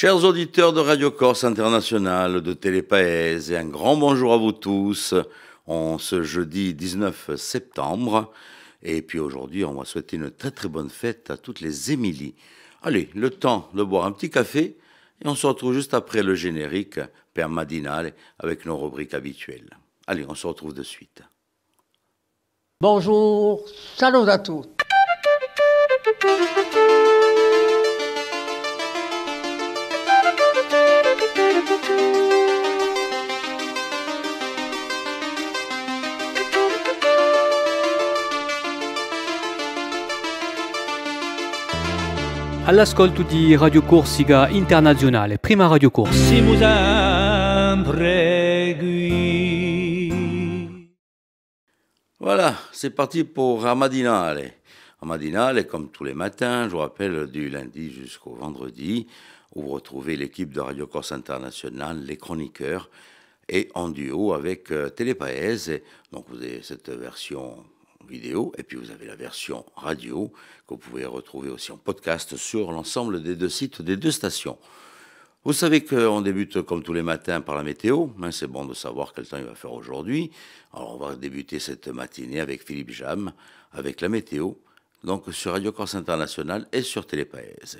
Chers auditeurs de Radio Corse International, de Télépaèse, et un grand bonjour à vous tous en ce jeudi 19 septembre. Et puis aujourd'hui, on va souhaiter une très très bonne fête à toutes les Émilies. Allez, le temps de boire un petit café et on se retrouve juste après le générique per Madinale avec nos rubriques habituelles. Allez, on se retrouve de suite. Bonjour, salut à tous. All'ascolto di Radio Corsica Internazionale, prima Radio Corsa. Siamo sempre qui. Voilà, c'est parti pour Ramadinale. Ramadinale, comme tous les matins, je vous rappelle, du lundi jusqu'au vendredi, où vous retrouvez l'équipe de Radio Corse International, les chroniqueurs, et en duo avec Télépaèse. Donc vous avez cette version vidéo, et puis vous avez la version radio, que vous pouvez retrouver aussi en podcast sur l'ensemble des deux sites des deux stations. Vous savez qu'on débute comme tous les matins par la météo, c'est bon de savoir quel temps il va faire aujourd'hui. Alors on va débuter cette matinée avec Philippe Jam, avec la météo, donc sur Radio Corse International et sur Télépaèse.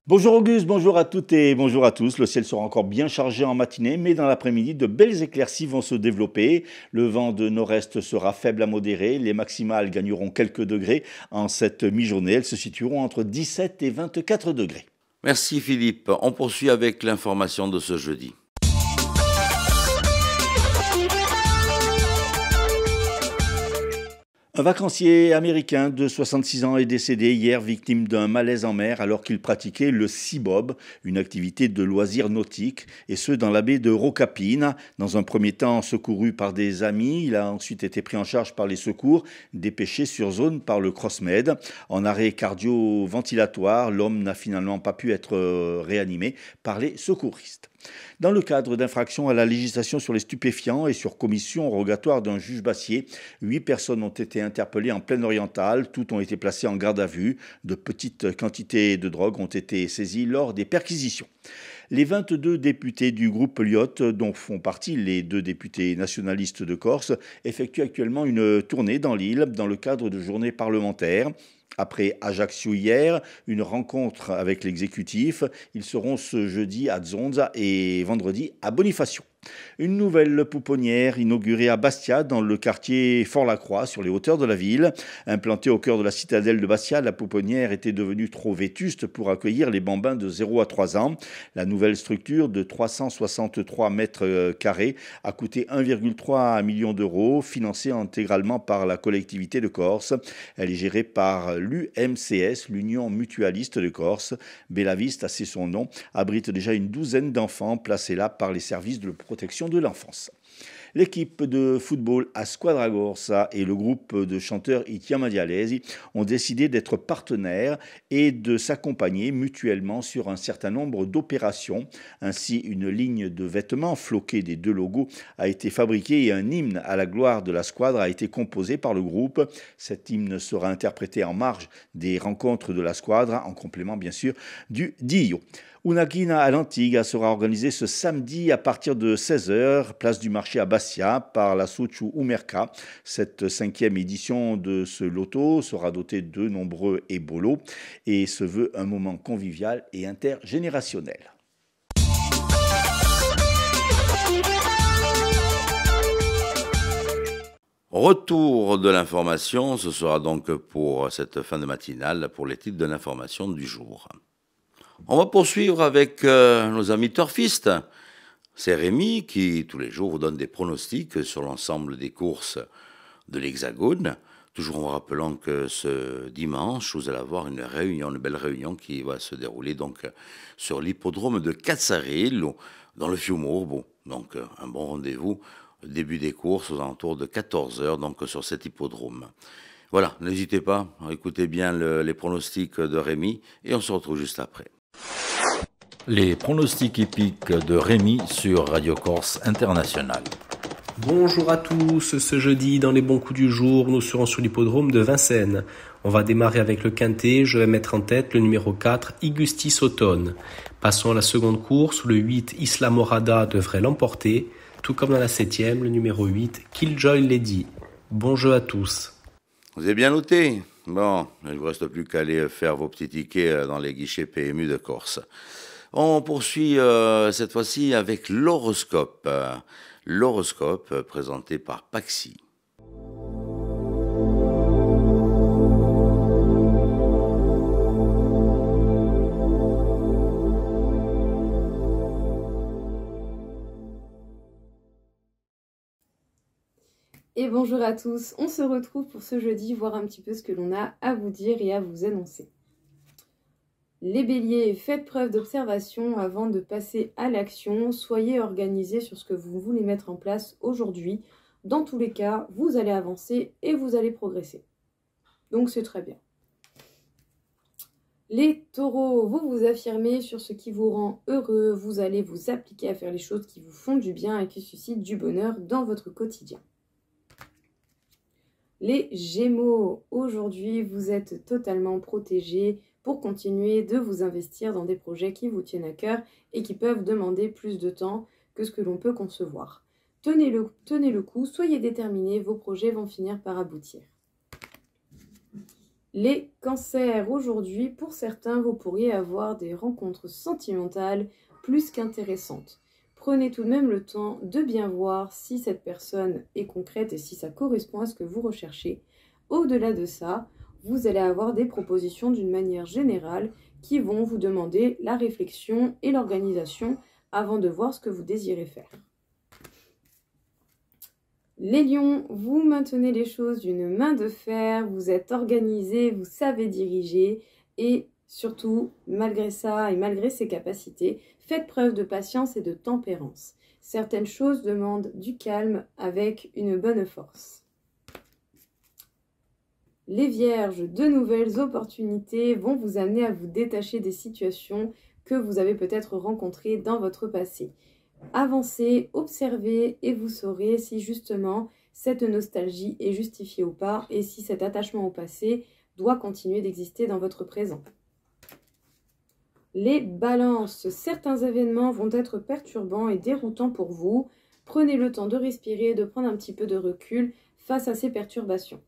Bonjour Auguste, bonjour à toutes et bonjour à tous. Le ciel sera encore bien chargé en matinée, mais dans l'après-midi, de belles éclaircies vont se développer. Le vent de nord-est sera faible à modéré. Les maximales gagneront quelques degrés en cette mi-journée. Elles se situeront entre 17 et 24 degrés. Merci Philippe. On poursuit avec l'information de ce jeudi. Un vacancier américain de 66 ans est décédé hier victime d'un malaise en mer alors qu'il pratiquait le sea-bob, une activité de loisirs nautiques, et ce dans la baie de Rocapine. Dans un premier temps secouru par des amis, il a ensuite été pris en charge par les secours, dépêché sur zone par le CrossMed. En arrêt cardio-ventilatoire, l'homme n'a finalement pas pu être réanimé par les secouristes. Dans le cadre d'infractions à la législation sur les stupéfiants et sur commission rogatoire d'un juge Bassier, 8 personnes ont été interpellées en Plaine orientale. Toutes ont été placées en garde à vue. De petites quantités de drogue ont été saisies lors des perquisitions. Les 22 députés du groupe Lyotte, dont font partie les 2 députés nationalistes de Corse, effectuent actuellement une tournée dans l'île dans le cadre de journées parlementaires. Après Ajaccio hier, une rencontre avec l'exécutif. Ils seront ce jeudi à Zonza et vendredi à Bonifacio. Une nouvelle pouponnière inaugurée à Bastia, dans le quartier Fort-la-Croix, sur les hauteurs de la ville. Implantée au cœur de la citadelle de Bastia, la pouponnière était devenue trop vétuste pour accueillir les bambins de 0 à 3 ans. La nouvelle structure de 363 mètres carrés a coûté 1,3 million d'euros, financée intégralement par la collectivité de Corse. Elle est gérée par l'UMCS, l'Union mutualiste de Corse. Bellavista, c'est son nom, abrite déjà une douzaine d'enfants placés là par les services de protection de l'enfance. L'équipe de football à Squadra Corsa et le groupe de chanteurs I Chiama Dialesi ont décidé d'être partenaires et de s'accompagner mutuellement sur un certain nombre d'opérations. Ainsi, une ligne de vêtements floqués des 2 logos a été fabriquée et un hymne à la gloire de la Squadra a été composé par le groupe. Cet hymne sera interprété en marge des rencontres de la Squadra, en complément bien sûr du Dio. Una China à l'Antigua sera organisée ce samedi à partir de 16h, place du marché à Bastia, par la Sochu Umerca. Cette 5e édition de ce loto sera dotée de nombreux ébolos et se veut un moment convivial et intergénérationnel. Retour de l'information, ce sera donc pour cette fin de matinale, pour les titres de l'information du jour. On va poursuivre avec nos amis turfistes. C'est Rémi qui, tous les jours, vous donne des pronostics sur l'ensemble des courses de l'Hexagone. Toujours en rappelant que ce dimanche, vous allez avoir une belle réunion qui va se dérouler donc sur l'hippodrome de Cazzarillo, dans le Fiumorbo. Donc un bon rendez-vous, début des courses aux alentours de 14h, donc sur cet hippodrome. Voilà, n'hésitez pas, écoutez bien les pronostics de Rémi et on se retrouve juste après. Les pronostics hippiques de Rémi sur Radio Corse International. Bonjour à tous, ce jeudi dans les bons coups du jour, nous serons sur l'hippodrome de Vincennes. On va démarrer avec le quintet, je vais mettre en tête le numéro 4, Igustis Automne. Passons à la seconde course, le 8, Isla Morada devrait l'emporter, tout comme dans la 7e, le numéro 8, Killjoy Lady. Bon jeu à tous. Vous avez bien noté? Bon, il ne vous reste plus qu'à aller faire vos petits tickets dans les guichets PMU de Corse. On poursuit cette fois-ci avec l'horoscope. L'horoscope présenté par Paxi. Et bonjour à tous, on se retrouve pour ce jeudi voir un petit peu ce que l'on a à vous dire et à vous annoncer. Les béliers, faites preuve d'observation avant de passer à l'action. Soyez organisés sur ce que vous voulez mettre en place aujourd'hui. Dans tous les cas, vous allez avancer et vous allez progresser. Donc c'est très bien. Les taureaux, vous vous affirmez sur ce qui vous rend heureux. Vous allez vous appliquer à faire les choses qui vous font du bien et qui suscitent du bonheur dans votre quotidien. Les gémeaux, aujourd'hui, vous êtes totalement protégés pour continuer de vous investir dans des projets qui vous tiennent à cœur et qui peuvent demander plus de temps que ce que l'on peut concevoir. Tenez le coup, soyez déterminés, vos projets vont finir par aboutir. Les cancers, aujourd'hui, pour certains, vous pourriez avoir des rencontres sentimentales plus qu'intéressantes. Prenez tout de même le temps de bien voir si cette personne est concrète et si ça correspond à ce que vous recherchez. Au-delà de ça, vous allez avoir des propositions d'une manière générale qui vont vous demander la réflexion et l'organisation avant de voir ce que vous désirez faire. Les lions, vous maintenez les choses d'une main de fer, vous êtes organisés, vous savez diriger et surtout, malgré ça et malgré ces capacités, faites preuve de patience et de tempérance. Certaines choses demandent du calme avec une bonne force. Les vierges, de nouvelles opportunités vont vous amener à vous détacher des situations que vous avez peut-être rencontrées dans votre passé. Avancez, observez et vous saurez si justement cette nostalgie est justifiée ou pas et si cet attachement au passé doit continuer d'exister dans votre présent. Les balances, certains événements vont être perturbants et déroutants pour vous. Prenez le temps de respirer, de prendre un petit peu de recul face à ces perturbations.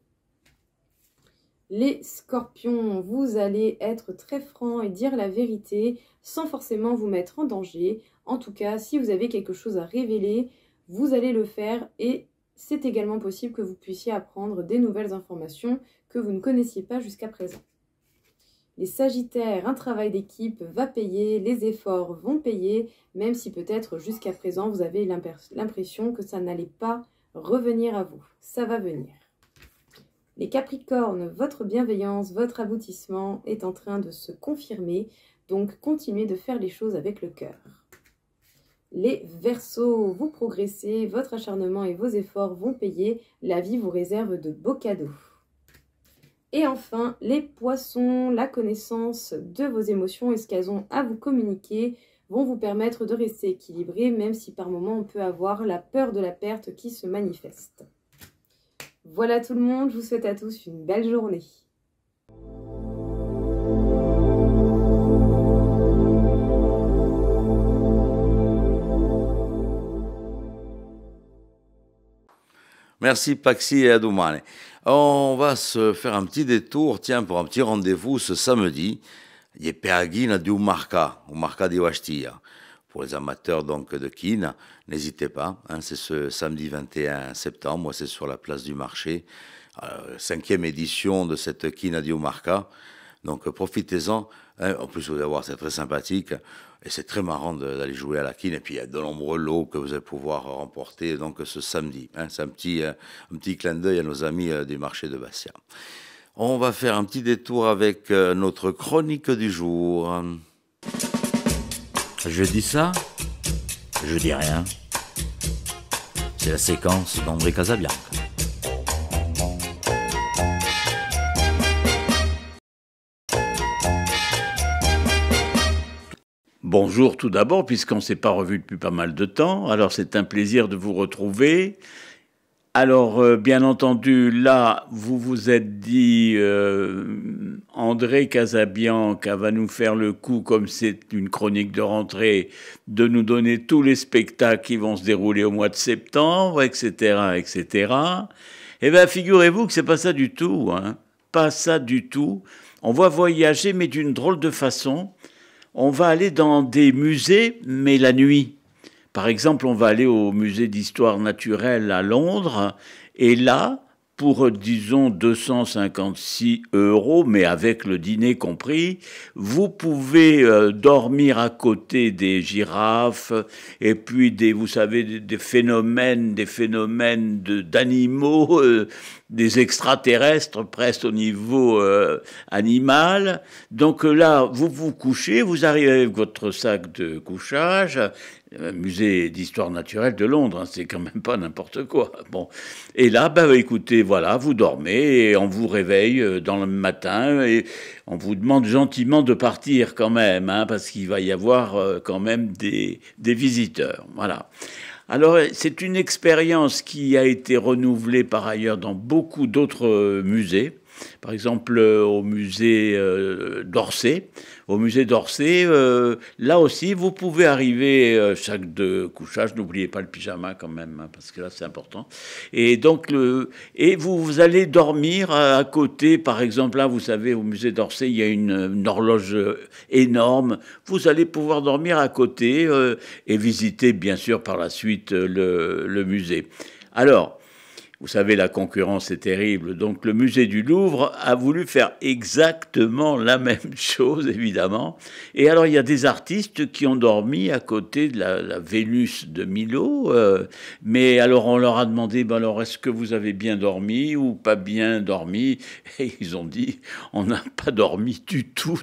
Les scorpions, vous allez être très franc et dire la vérité sans forcément vous mettre en danger. En tout cas, si vous avez quelque chose à révéler, vous allez le faire et c'est également possible que vous puissiez apprendre des nouvelles informations que vous ne connaissiez pas jusqu'à présent. Les sagittaires, un travail d'équipe va payer, les efforts vont payer, même si peut-être jusqu'à présent vous avez l'impression que ça n'allait pas revenir à vous. Ça va venir. Les capricornes, votre bienveillance, votre aboutissement est en train de se confirmer, donc continuez de faire les choses avec le cœur. Les verseaux, vous progressez, votre acharnement et vos efforts vont payer, la vie vous réserve de beaux cadeaux. Et enfin, les poissons, la connaissance de vos émotions et ce qu'elles ont à vous communiquer vont vous permettre de rester équilibré, même si par moments on peut avoir la peur de la perte qui se manifeste. Voilà tout le monde, je vous souhaite à tous une belle journée. Merci Paxi et Adoumane. On va se faire un petit détour, tiens, pour un petit rendez-vous ce samedi. Il y a Peaghina du Marca di Wastia. Pour les amateurs donc de Kine, n'hésitez pas, hein, c'est ce samedi 21 septembre, c'est sur la place du marché, 5e édition de cette Kine di Marca. Donc profitez-en, hein, en plus vous allez voir, c'est très sympathique et c'est très marrant d'aller jouer à la Kine. Et puis il y a de nombreux lots que vous allez pouvoir remporter donc ce samedi. Hein, c'est un petit clin d'œil à nos amis du marché de Bastia. On va faire un petit détour avec notre chronique du jour. Je dis ça, je dis rien. C'est la séquence d'André Casabianca. Bonjour tout d'abord, puisqu'on ne s'est pas revu depuis pas mal de temps. Alors c'est un plaisir de vous retrouver. Alors bien entendu, là, vous vous êtes dit, André Casabianca va nous faire le coup, comme c'est une chronique de rentrée, de nous donner tous les spectacles qui vont se dérouler au mois de septembre, etc., etc. Eh bien, figurez-vous que c'est pas ça du tout, hein. Pas ça du tout. On va voyager, mais d'une drôle de façon. On va aller dans des musées, mais la nuit. Par exemple, on va aller au musée d'histoire naturelle à Londres, et là, pour, disons, 256 €, mais avec le dîner compris, vous pouvez dormir à côté des girafes, et puis vous savez, des phénomènes d'animaux, des extraterrestres, presque au niveau animal. Donc là, vous vous couchez, vous arrivez avec votre sac de couchage, musée d'histoire naturelle de Londres, hein, c'est quand même pas n'importe quoi. Bon, et là, écoutez, voilà, vous dormez et on vous réveille dans le matin et on vous demande gentiment de partir quand même, hein, parce qu'il va y avoir quand même des visiteurs. Voilà. Alors, c'est une expérience qui a été renouvelée par ailleurs dans beaucoup d'autres musées. Par exemple, au musée d'Orsay. Au musée d'Orsay, là aussi, vous pouvez arriver, sac de couchage, n'oubliez pas le pyjama quand même, hein, parce que là, c'est important. Et donc, vous allez dormir à côté, par exemple, là, vous savez, au musée d'Orsay, il y a une horloge énorme. Vous allez pouvoir dormir à côté et visiter, bien sûr, par la suite, le musée. Alors, vous savez, la concurrence est terrible. Donc, le musée du Louvre a voulu faire exactement la même chose, évidemment. Et alors, il y a des artistes qui ont dormi à côté de la Vénus de Milo. Mais alors, on leur a demandé, alors, est-ce que vous avez bien dormi ou pas bien dormi? Et ils ont dit, on n'a pas dormi du tout,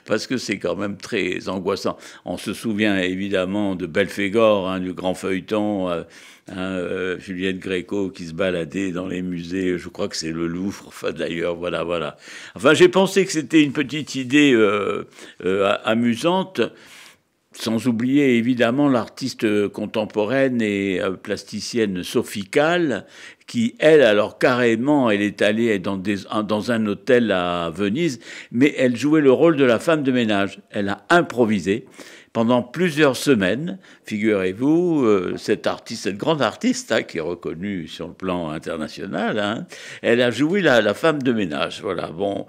parce que c'est quand même très angoissant. On se souvient évidemment de Belphégor, hein, du grand feuilleton, Juliette Gréco qui se baladait dans les musées, je crois que c'est le Louvre, enfin d'ailleurs, voilà. Enfin, j'ai pensé que c'était une petite idée amusante, sans oublier évidemment l'artiste contemporaine et plasticienne Sophie Calle, qui, elle, alors carrément, elle est allée dans un hôtel à Venise, mais elle jouait le rôle de la femme de ménage. Elle a improvisé. Pendant plusieurs semaines, figurez-vous, cette grande artiste, hein, qui est reconnue sur le plan international, hein, elle a joué la femme de ménage. Voilà. Bon,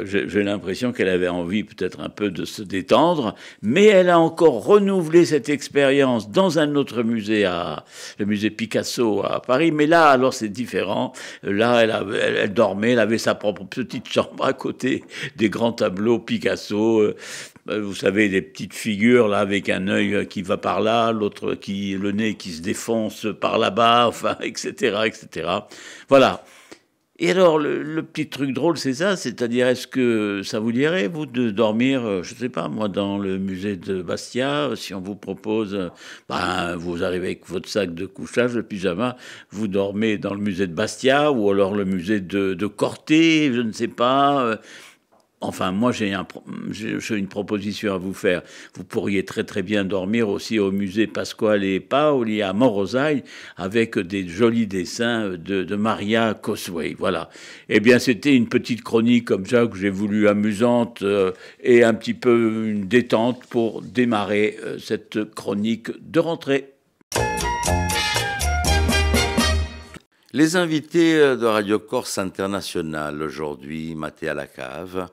j'ai l'impression qu'elle avait envie peut-être un peu de se détendre, mais elle a encore renouvelé cette expérience dans un autre musée, le musée Picasso à Paris. Mais là, alors c'est différent. Là, elle dormait, elle avait sa propre petite chambre à côté des grands tableaux Picasso. Vous savez, des petites figures là avec un œil qui va par là, l'autre le nez qui se défonce par là-bas, enfin, etc., etc. Voilà. Et alors, le petit truc drôle, c'est ça, c'est-à-dire, est-ce que ça vous dirait, vous, de dormir, je sais pas, moi, dans le musée de Bastia, si on vous propose, vous arrivez avec votre sac de couchage, le pyjama, vous dormez dans le musée de Bastia, ou alors le musée de Corté, je ne sais pas. Enfin, moi, j'ai une proposition à vous faire. Vous pourriez très très bien dormir aussi au musée Pasquale Paoli à Morosai avec des jolis dessins de Maria Cosway. Voilà. Eh bien, c'était une petite chronique comme ça que j'ai voulu amusante et un petit peu une détente pour démarrer cette chronique de rentrée. Les invités de Radio Corse International aujourd'hui, Mathéa Lacave,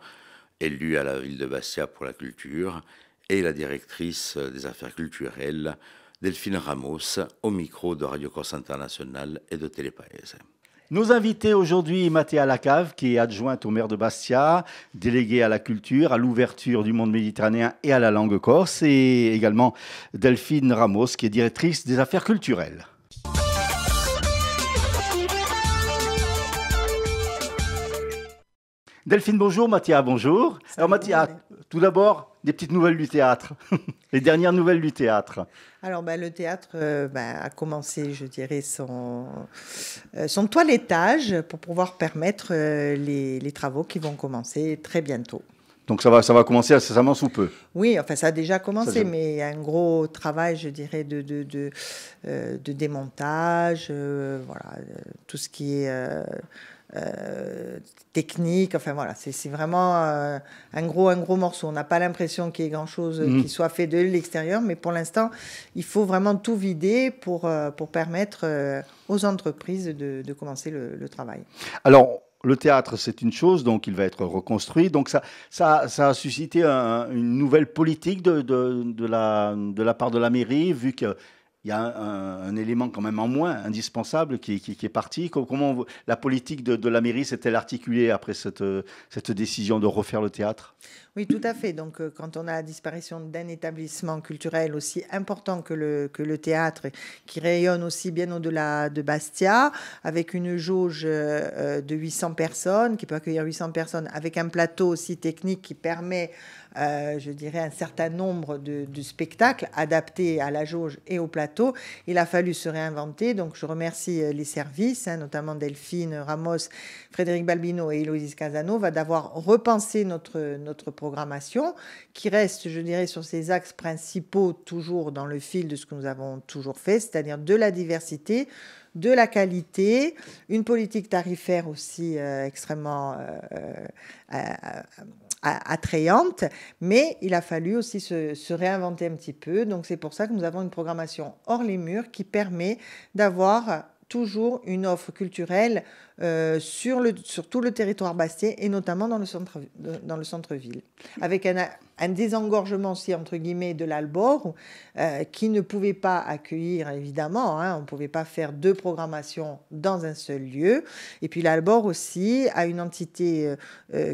élue à la ville de Bastia pour la culture, et la directrice des affaires culturelles, Delphine Ramos, au micro de Radio Corse International et de Télépaèse. Nos invités aujourd'hui, Mathéa Lacave, qui est adjointe au maire de Bastia, déléguée à la culture, à l'ouverture du monde méditerranéen et à la langue corse, et également Delphine Ramos, qui est directrice des affaires culturelles. Delphine, bonjour. Mathéa, bonjour. Alors Mathéa, tout d'abord, des petites nouvelles du théâtre. Les dernières nouvelles du théâtre. Alors, le théâtre a commencé, je dirais, son toilettage pour pouvoir permettre les travaux qui vont commencer très bientôt. Donc ça va commencer incessamment sous peu. Oui, enfin ça a déjà commencé, Ça, mais il y a un gros travail, je dirais, de démontage, voilà, tout ce qui est technique. Enfin voilà, c'est vraiment un gros morceau. On n'a pas l'impression qu'il y ait grand-chose qui soit fait de l'extérieur, mais pour l'instant, il faut vraiment tout vider pour permettre aux entreprises de commencer le travail. Alors, le théâtre, c'est une chose, donc il va être reconstruit. Donc ça a suscité une nouvelle politique de la part de la mairie, vu qu'il y a un élément quand même en moins indispensable qui est parti. Comment la politique de la mairie s'est-elle articulée après cette décision de refaire le théâtre? Oui, tout à fait. Donc, quand on a la disparition d'un établissement culturel aussi important que le théâtre, qui rayonne aussi bien au-delà de Bastia, avec une jauge de 800 personnes, qui peut accueillir 800 personnes, avec un plateau aussi technique qui permet, je dirais, un certain nombre de spectacles adaptés à la jauge et au plateau, il a fallu se réinventer. Donc, je remercie les services, notamment Delphine Ramos, Frédéric Balbino et Héloïse Casanova, d'avoir repensé notre programmation, qui reste, je dirais, sur ces axes principaux, toujours dans le fil de ce que nous avons toujours fait, c'est-à-dire de la diversité, de la qualité, une politique tarifaire aussi extrêmement attrayante, mais il a fallu aussi se réinventer un petit peu. Donc c'est pour ça que nous avons une programmation hors les murs qui permet d'avoir toujours une offre culturelle sur tout le territoire bastien et notamment dans le centre-ville, avec un désengorgement aussi, entre guillemets, de l'Albor, qui ne pouvait pas accueillir, évidemment, on ne pouvait pas faire 2 programmations dans un seul lieu. Et puis l'Albor aussi a une entité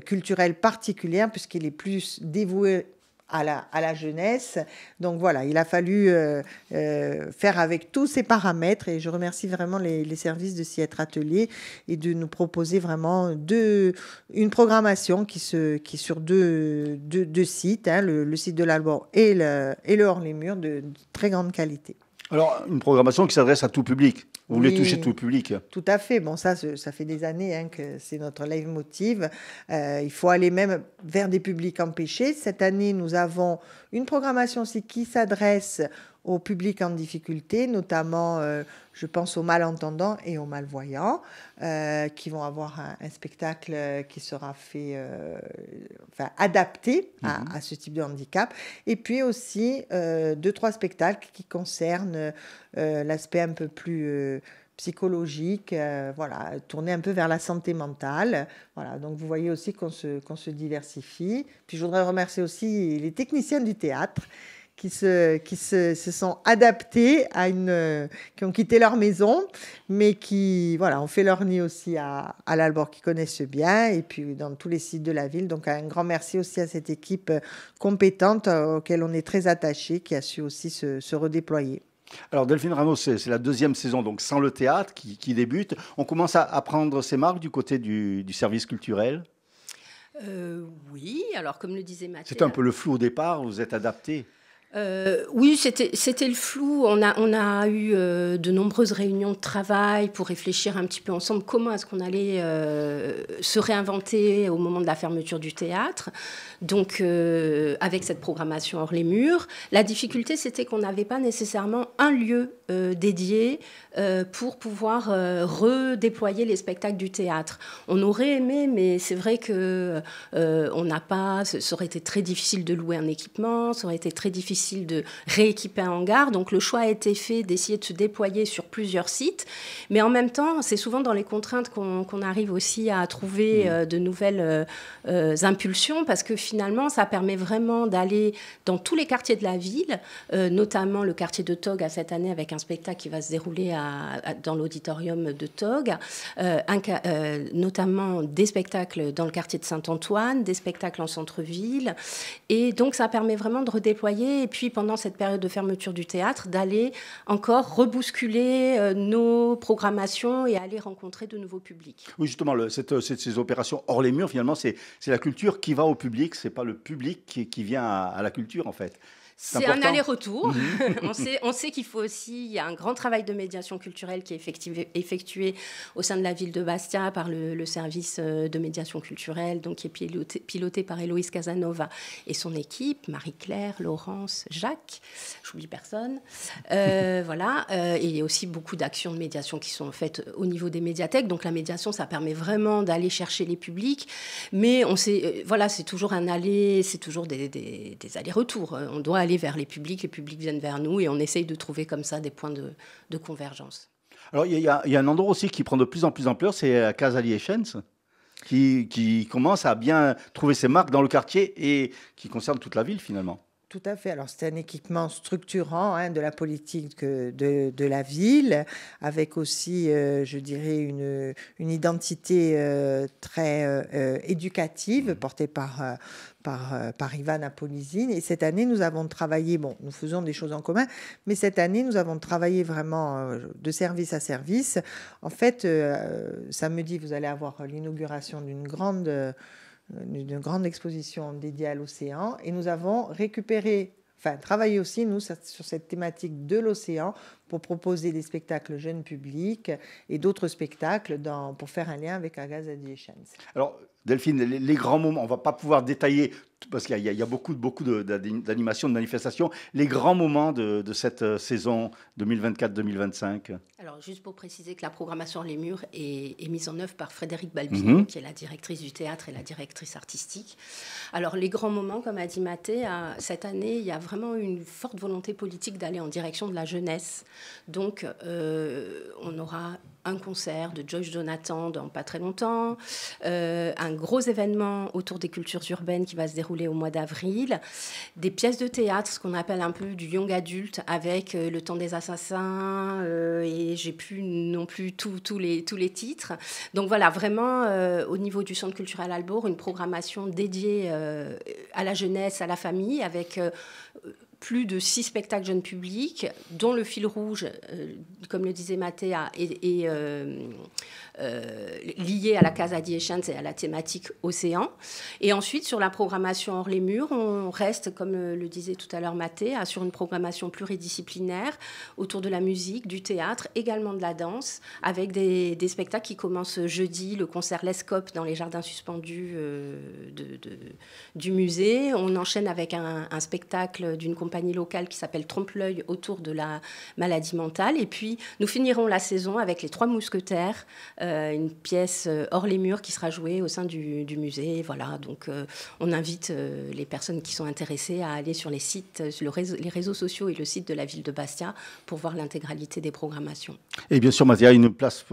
culturelle particulière, puisqu'il est plus dévoué à la jeunesse. Donc voilà, il a fallu faire avec tous ces paramètres, et je remercie vraiment les services de Siètre Atelier et de nous proposer vraiment une programmation qui sur deux sites, le site de l'Albor et le Hors-les-Murs, de très grande qualité. Alors, une programmation qui s'adresse à tout public. Vous voulez toucher tout le public. Tout à fait. Bon, ça fait des années que c'est notre leitmotiv. Il faut aller même vers des publics empêchés. Cette année, nous avons une programmation aussi qui s'adresse au public en difficulté, notamment, je pense, aux malentendants et aux malvoyants, qui vont avoir un spectacle qui sera fait, adapté à ce type de handicap. Et puis aussi 2-3 spectacles qui concernent l'aspect un peu plus psychologique, tourner un peu vers la santé mentale. Voilà, donc vous voyez aussi qu'on se diversifie. Puis je voudrais remercier aussi les techniciens du théâtre qui se sont adaptés qui ont quitté leur maison, mais qui ont fait leur nid aussi à l'Albor, qui connaissent bien, et puis dans tous les sites de la ville. Donc un grand merci aussi à cette équipe compétente auquel on est très attaché, qui a su aussi se redéployer. Alors Delphine Ramos, c'est la 2e saison, donc sans le théâtre, qui débute. On commence à prendre ses marques du côté du service culturel. Oui, alors comme le disait Mathieu... C'était un peu le flou au départ, vous êtes adapté. Oui, c'était le flou. On a eu de nombreuses réunions de travail pour réfléchir un petit peu ensemble comment est-ce qu'on allait se réinventer au moment de la fermeture du théâtre. Donc, avec cette programmation hors les murs, la difficulté, c'était qu'on n'avait pas nécessairement un lieu dédié pour pouvoir redéployer les spectacles du théâtre. On aurait aimé, mais c'est vrai que on n'a pas. Ça aurait été très difficile de louer un équipement, ça aurait été très difficile de rééquiper un hangar. Donc le choix a été fait d'essayer de se déployer sur plusieurs sites. Mais en même temps, c'est souvent dans les contraintes qu'on arrive aussi à trouver de nouvelles impulsions, parce que finalement, ça permet vraiment d'aller dans tous les quartiers de la ville, notamment le quartier de Tog cette année avec un spectacle qui va se dérouler dans l'auditorium de Tog, notamment des spectacles dans le quartier de Saint-Antoine, des spectacles en centre-ville. Et donc, ça permet vraiment de redéployer. Et puis, pendant cette période de fermeture du théâtre, d'aller encore rebousculer nos programmations et aller rencontrer de nouveaux publics. Oui, justement, ces opérations hors les murs, finalement, c'est la culture qui va au public, c'est pas le public qui vient à la culture, en fait. C'est un aller-retour. On sait qu'il faut aussi, il y a un grand travail de médiation culturelle qui est effectué au sein de la ville de Bastia par le service de médiation culturelle, donc qui est piloté par Héloïse Casanova et son équipe, Marie-Claire, Laurence, Jacques, j'oublie personne. Voilà. Et il y a aussi beaucoup d'actions de médiation qui sont faites au niveau des médiathèques. Donc la médiation, ça permet vraiment d'aller chercher les publics. Mais on sait, voilà, c'est toujours un aller, c'est toujours des allers-retours. On doit aller vers les publics viennent vers nous et on essaye de trouver comme ça des points de convergence. Alors, il y a un endroit aussi qui prend de plus en plus d'ampleur, c'est Casa Liechens, qui commence à bien trouver ses marques dans le quartier et qui concerne toute la ville finalement. Tout à fait. Alors, c'est un équipement structurant de la politique de la ville, avec aussi, je dirais, une identité très éducative portée par Ivan Apolisine. Et cette année, nous avons travaillé, nous faisons des choses en commun, mais cette année, nous avons travaillé vraiment de service à service. En fait, samedi, vous allez avoir l'inauguration d'une grande exposition dédiée à l'océan et nous avons travaillé aussi, nous, sur cette thématique de l'océan pour proposer des spectacles jeunes publics et d'autres spectacles pour faire un lien avec Casa Liechens. Alors, Delphine, les grands moments, on ne va pas pouvoir détailler, parce qu'il y a beaucoup d'animations, de manifestations, les grands moments de cette saison 2024-2025. Alors, juste pour préciser que la programmation Les Murs est mise en œuvre par Frédéric Balbino, qui est la directrice du théâtre et la directrice artistique. Alors, les grands moments, comme a dit Mathé, cette année, il y a vraiment une forte volonté politique d'aller en direction de la jeunesse. Donc, on aura un concert de Joyce Jonathan dans pas très longtemps, un gros événement autour des cultures urbaines qui va se dérouler au mois d'avril, des pièces de théâtre, ce qu'on appelle un peu du young adulte, avec Le Temps des Assassins, et j'ai plus non plus tous les titres. Donc voilà, vraiment, au niveau du Centre culturel Albour, une programmation dédiée à la jeunesse, à la famille, avec plus de 6 spectacles jeunes publics, dont le fil rouge, comme le disait Mathéa, est lié à la Casa Liechens et à la thématique océan. Et ensuite, sur la programmation hors les murs, on reste, comme le disait tout à l'heure Mathéa, sur une programmation pluridisciplinaire autour de la musique, du théâtre, également de la danse, avec des spectacles qui commencent jeudi, le concert Lescope dans les jardins suspendus du musée. On enchaîne avec un spectacle d'une compagnie locale qui s'appelle Trompe-l'œil autour de la maladie mentale. Et puis, nous finirons la saison avec Les Trois Mousquetaires, une pièce hors les murs qui sera jouée au sein du musée. Voilà, donc on invite les personnes qui sont intéressées à aller sur les sites, les réseaux sociaux et le site de la ville de Bastia pour voir l'intégralité des programmations. Et bien sûr, Mathéa, une place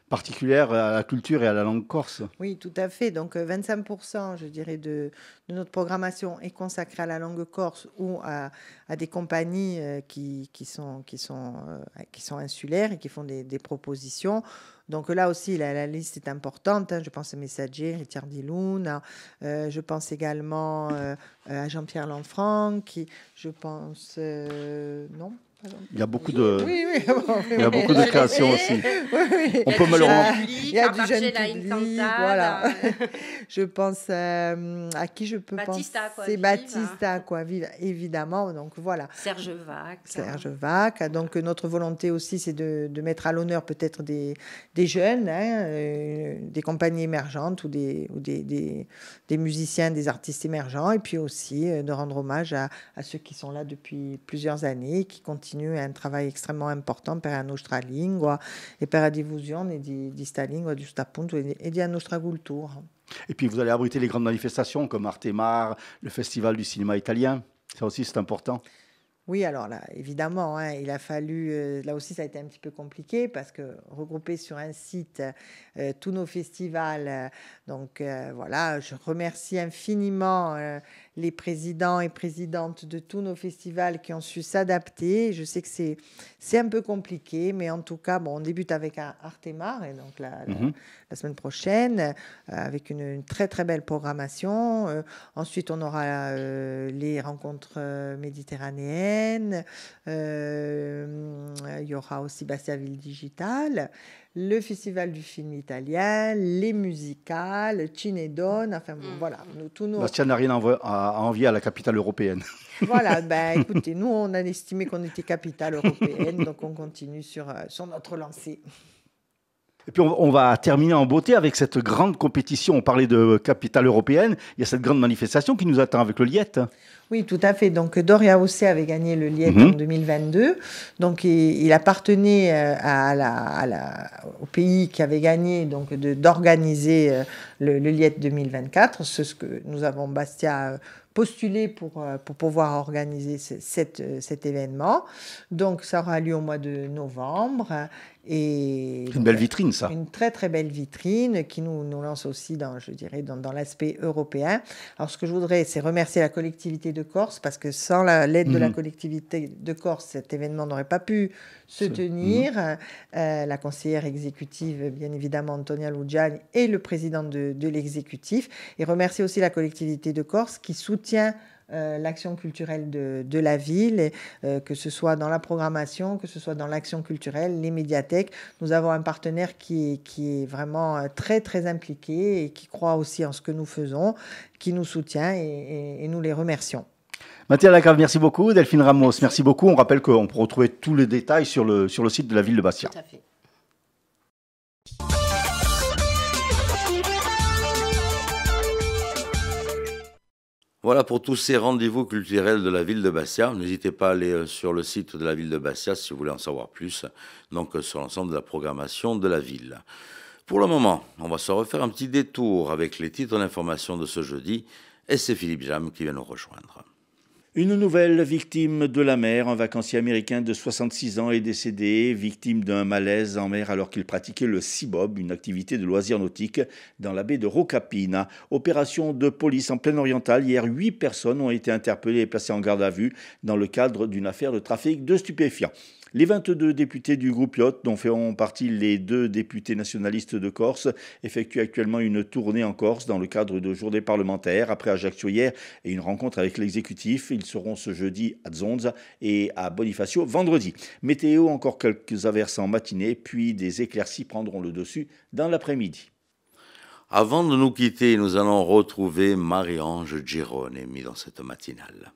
particulière à la culture et à la langue corse. Oui, tout à fait. Donc 25%, je dirais, de notre programmation est consacrée à la langue corse ou à des compagnies qui sont insulaires et qui font des propositions. Donc là aussi, la liste est importante. Je pense à Messager, Ricciardi Luna. Je pense également à Jean-Pierre Lanfranc. Je pense... non. Il y a beaucoup de, oui. Il y a beaucoup de créations aussi. Oui. On peut me le rendre. Il y a du jeune public, voilà. Je pense à qui je peux Batista, penser. Quoi, C'est vive. Batista, quoi, vive, évidemment. Donc voilà. Serge Vac. Donc notre volonté aussi, c'est de mettre à l'honneur peut-être des jeunes, des compagnies émergentes ou des musiciens, des artistes émergents, et puis aussi de rendre hommage à ceux qui sont là depuis plusieurs années, qui continuent un travail extrêmement important per la nostra lingua e per la diffusione di sta lingua, giusto appunto, e di nostra cultura. Et puis vous allez abriter les grandes manifestations comme Artemar, le Festival du cinéma italien. Ça aussi, c'est important. Oui, alors là, évidemment, il a fallu, là aussi ça a été un petit peu compliqué parce que regrouper sur un site tous nos festivals, donc voilà, je remercie infiniment les présidents et présidentes de tous nos festivals qui ont su s'adapter. Je sais que c'est un peu compliqué, mais en tout cas, on débute avec un Artemar, et donc la semaine prochaine, avec une très très belle programmation. Ensuite, on aura les rencontres méditerranéennes. Il y aura aussi Bastia Ville Digitale. le Festival du film italien, les musicales, Cinedon, enfin bon, voilà. Tous nos... Bastia n'a rien à envier à la capitale européenne. Voilà, ben écoutez, nous on a estimé qu'on était capitale européenne, donc on continue sur notre lancée. Et puis on va terminer en beauté avec cette grande compétition. On parlait de capitale européenne. Il y a cette grande manifestation qui nous attend avec le Liette. Oui, tout à fait. Donc Doria Ossé avait gagné le Liette en 2022. Donc il appartenait au pays qui avait gagné donc d'organiser le Liette 2024. C'est ce que nous avons, Bastia, postulé pour pouvoir organiser cet événement. Donc ça aura lieu au mois de novembre. Et une belle vitrine, ça. Une très très belle vitrine qui nous lance aussi dans l'aspect européen. Alors ce que je voudrais, c'est remercier la collectivité de Corse, parce que sans l'aide de la collectivité de Corse, cet événement n'aurait pas pu se tenir. La conseillère exécutive, bien évidemment, Antonia Lugiani, et le président de l'exécutif. Et remercier aussi la collectivité de Corse qui soutient l'action culturelle de la ville, que ce soit dans la programmation, que ce soit dans l'action culturelle, les médiathèques. Nous avons un partenaire qui est vraiment très, très impliqué et qui croit aussi en ce que nous faisons, qui nous soutient et nous les remercions. Mathilde Lacave, merci beaucoup. Delphine Ramos, merci beaucoup. On rappelle qu'on peut retrouver tous les détails sur le site de la ville de Bastia. Tout à fait. Voilà pour tous ces rendez-vous culturels de la ville de Bastia. N'hésitez pas à aller sur le site de la ville de Bastia si vous voulez en savoir plus, donc sur l'ensemble de la programmation de la ville. Pour le moment, on va se refaire un petit détour avec les titres d'information de ce jeudi, et c'est Philippe Jam qui vient nous rejoindre. Une nouvelle victime de la mer, un vacancier américain de 66 ans est décédé, victime d'un malaise en mer alors qu'il pratiquait le sea-bob, une activité de loisirs nautiques dans la baie de Rocapina. Opération de police en pleine orientale. Hier, 8 personnes ont été interpellées et placées en garde à vue dans le cadre d'une affaire de trafic de stupéfiants. Les 22 députés du groupe Yacht, dont feront partie les 2 députés nationalistes de Corse, effectuent actuellement une tournée en Corse dans le cadre de journées parlementaires. Après Ajaccio hier et une rencontre avec l'exécutif, ils seront ce jeudi à Zonza et à Bonifacio vendredi. Météo, encore quelques averses en matinée, puis des éclaircies prendront le dessus dans l'après-midi. Avant de nous quitter, nous allons retrouver Marie-Ange Gironi dans cette matinale.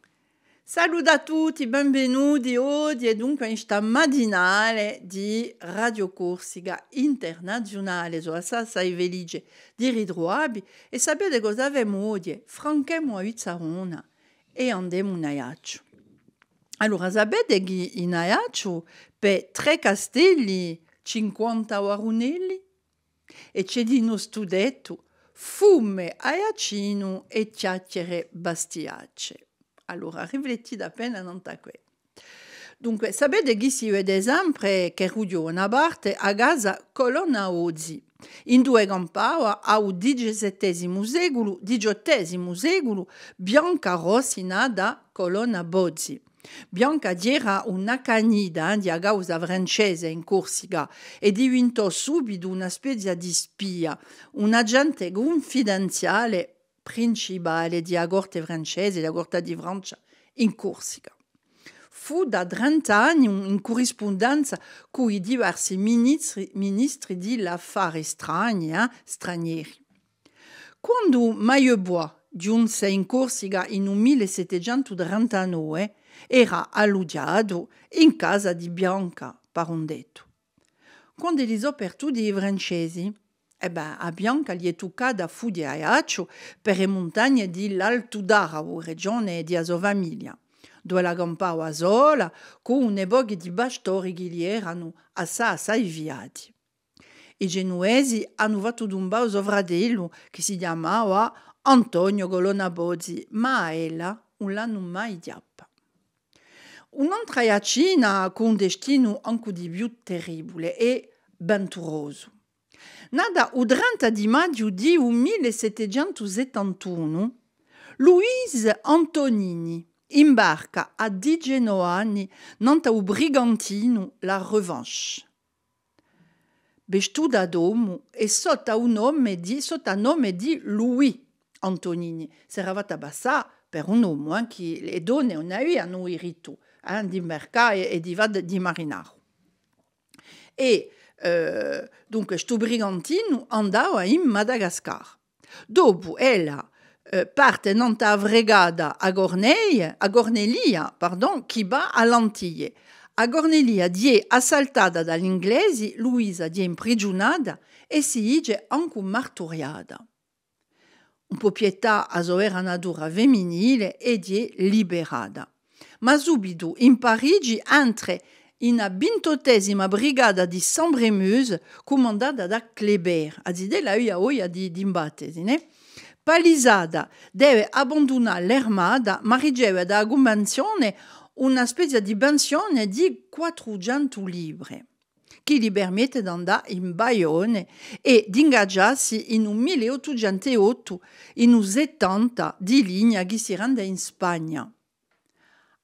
Saluto a tutti, benvenuti. Oggi è dunque questa matinale di Radio Corsica Internazionale. Sono assai felice di ritrovarvi e sapete cosa abbiamo oggi? Franchiamo a Vizzarona e andiamo in Ajaccio. Allora, sapete che in Ajaccio per 3 castelli 50 varunelli e c'è di uno studetto fume aiacino e chiacchiere bastiacce. Allora, riflettite appena non da qui. Dunque, sapete che si vede sempre che Rudio una parte a casa Colonna Ozzi. In 2 campava al XVII secolo, Bianca Rossina da Colonna Bozzi. Bianca era una canida di causa francese in Corsica e diventò subito una specie di spia, un agente confidenziale principale della corte francese, della corte di Francia in Corsica. Fu da 30 anni in corrispondenza con i diversi ministri di affari stranieri. Quando Maillebois giunse in Corsica in 1739, era alludiato in casa di Bianca, per un detto. Quando li soprattutto i francesi, a Bianca gli è toccata fu di Ajaccio per le montagne dell'Alto d'Aravo, regione di sua famiglia, dove la campava sola con un'epoca di pastori che gli erano assai viati. I genuesi hanno fatto tumbare suo fratello che si chiamava Antonio Colonna Bozzi, ma a ella non l'hanno mai diappa. Un'altra Ajacina con un destino anche di più terribile e venturoso. Nata il 30 di maggio di 1771, Louise Antonini imbarca a 19 anni nel brigantino La Revanche. Vestuta d'uomo e sotto nome di Louis Antonini. Si era fatta passare per un uomo che le donne non avevano il rito di mercare e di marinaro. E dunque sto brigantino andava in Madagascar. Dopo ella parte nanta vregada a Gornelia, che va all'Antille. A Gornelia die assaltata dagli inglesi, Luisa die imprigionata e si ige anche martoriata. Un proprietà a sua natura femminile e die liberata. Ma subito in Parigi entra in 28ª brigata di Sambre-Meuse comandata da Kléber, a dire la oia di imbattesi, ne? Palisada deve abbandonare l'armata, ma riceve da convenzione una specie di pensione di 400 libbre, che gli permette di andare in Bayonne e di ingaggiarsi in un 1808 in un 70 di linea che si rende in Spagna.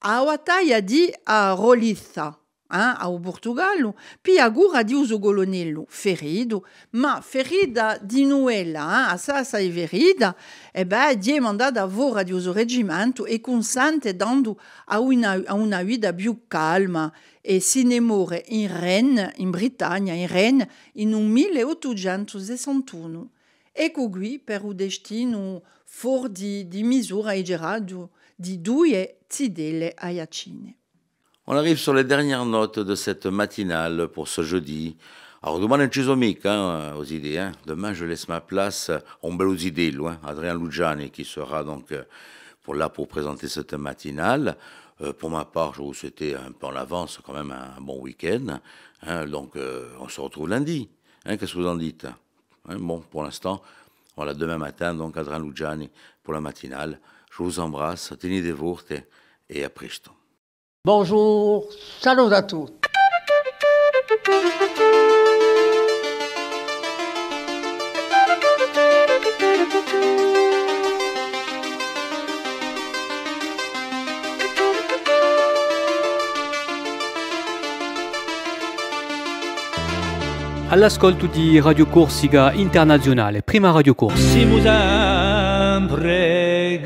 A battaglia di Roliça, ao Portogallo, poi a guerra di Usogolonello, ferito, ma ferita di nuella, assai ferita, è mandata a vora di uso reggimento e consente dando a una vita più calma e si ne muore in Rennes, in Britannia, in Rennes, in un 1861. Ecco qui per un destino fuori di misura e gerato di 2 zidelle aiacine. On arrive sur les dernières notes de cette matinale pour ce jeudi. Alors, demain, un chisomique aux idées. Demain, je laisse ma place aux belles idées, loin. Adrien Lugiani, qui sera donc pour présenter cette matinale. Pour ma part, je vous souhaite un peu en avance quand même un bon week-end. Donc, on se retrouve lundi. Qu'est-ce que vous en dites? Bon, pour l'instant, voilà, demain matin, donc, Adrien Lugiani pour la matinale. Je vous embrasse, tenez forte et à presto. Bonjour, salut à tous. All'ascolto di Radio Corsica Internazionale, prima Radio Corsica. Si mu sempre